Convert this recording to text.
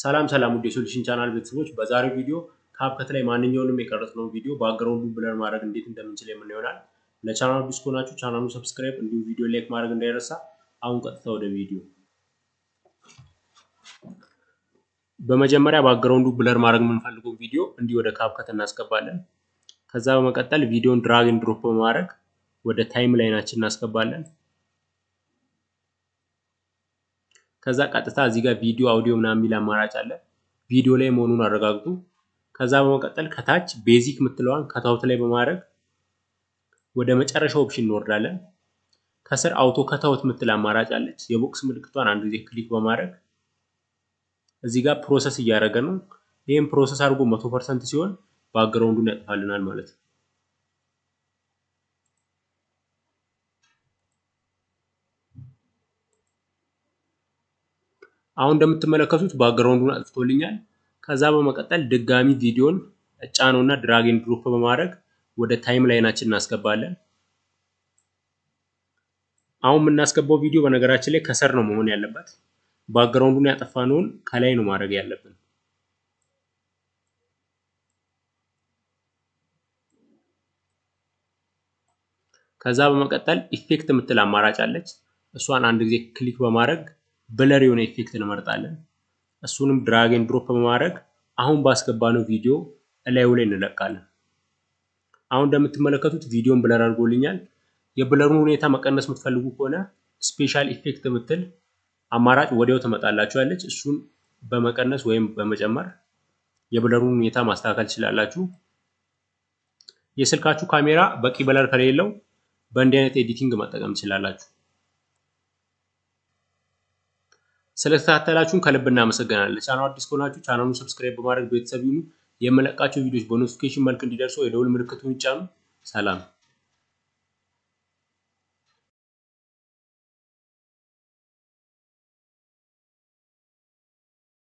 ሰላም ሰላም ውድ የሶሉሽን ቻናል ቤተሰቦች፣ በዛሬው ቪዲዮ ካፕከት ላይ ማንኛውንም የቀረጽነው ቪዲዮ ባክግራውንዱን ብለር ማድረግ እንዴት እንደምንችል የምናየው ይሆናል። ለቻናሉ አዲስ ከሆናችሁ ቻናሉን ሰብስክራይብ እንዲሁም ቪዲዮ ላይክ ማድረግ እንዳይረሳ። አሁን ቀጥታ ወደ ቪዲዮ። በመጀመሪያ ባክግራውንዱን ብለር ማድረግ የምንፈልገው ቪዲዮ እንዲህ ወደ ካፕከት እናስገባለን። ከዛ በመቀጠል ቪዲዮን ድራግ ኤንድ ድሮፕ በማድረግ ወደ ታይም ላይናችን እናስገባለን። ከዛ ቀጥታ እዚህ ጋር ቪዲዮ አውዲዮ ምናምን የሚል አማራጭ አለ። ቪዲዮ ላይ መሆኑን አረጋግጡ። ከዛ በመቀጠል ከታች ቤዚክ የምትለዋን ከታውት ላይ በማድረግ ወደ መጨረሻው ኦፕሽን እንወርዳለን። ከስር አውቶ ከታውት የምትል አማራጭ አለች። የቦክስ ምልክቷን አንድ ጊዜ ክሊክ በማድረግ እዚህ ጋር ፕሮሰስ እያደረገ ነው። ይህም ፕሮሰስ አድርጎ 100% ሲሆን ባክግራውንዱን ያጠፋልናል ማለት ነው። አሁን እንደምትመለከቱት ባክግራውንዱን አጥፍቶልኛል። ከዛ በመቀጠል ድጋሚ ቪዲዮን እጫነውና ድራግ ኤንድ ድሮፕ በማድረግ ወደ ታይም ላይናችን እናስገባለን። አሁን የምናስገባው ቪዲዮ በነገራችን ላይ ከስር ነው መሆን ያለበት። ባክግራውንዱን ያጠፋነውን ከላይ ነው ማድረግ ያለብን። ከዛ በመቀጠል ኢፌክት የምትል አማራጭ አለች። እሷን አንድ ጊዜ ክሊክ በማድረግ ብለር የሆነ ኢፌክት እንመርጣለን። እሱንም ድራግ ኤንድ ድሮፕ በማድረግ አሁን ባስገባነው ቪዲዮ እላዩ ላይ እንለቃለን። አሁን እንደምትመለከቱት ቪዲዮን ብለር አድርጎልኛል። የብለሩን ሁኔታ መቀነስ የምትፈልጉ ከሆነ ስፔሻል ኢፌክት የምትል አማራጭ ወዲያው ትመጣላችኋለች። እሱን በመቀነስ ወይም በመጨመር የብለሩን ሁኔታ ማስተካከል ትችላላችሁ። የስልካችሁ ካሜራ በቂ ብለር ከሌለው በእንዲህ አይነት ኤዲቲንግ መጠቀም ትችላላችሁ። ስለተከታተላችሁን ከልብ እናመሰግናለን። ቻናሉ አዲስ ከሆናችሁ ቻናሉን ሰብስክራይብ በማድረግ ቤተሰብ ይሁኑ። የምለቃቸው ቪዲዮዎች በኖቲፊኬሽን መልክ እንዲደርሱ የደውል ምልክቱን ይጫኑ። ሰላም።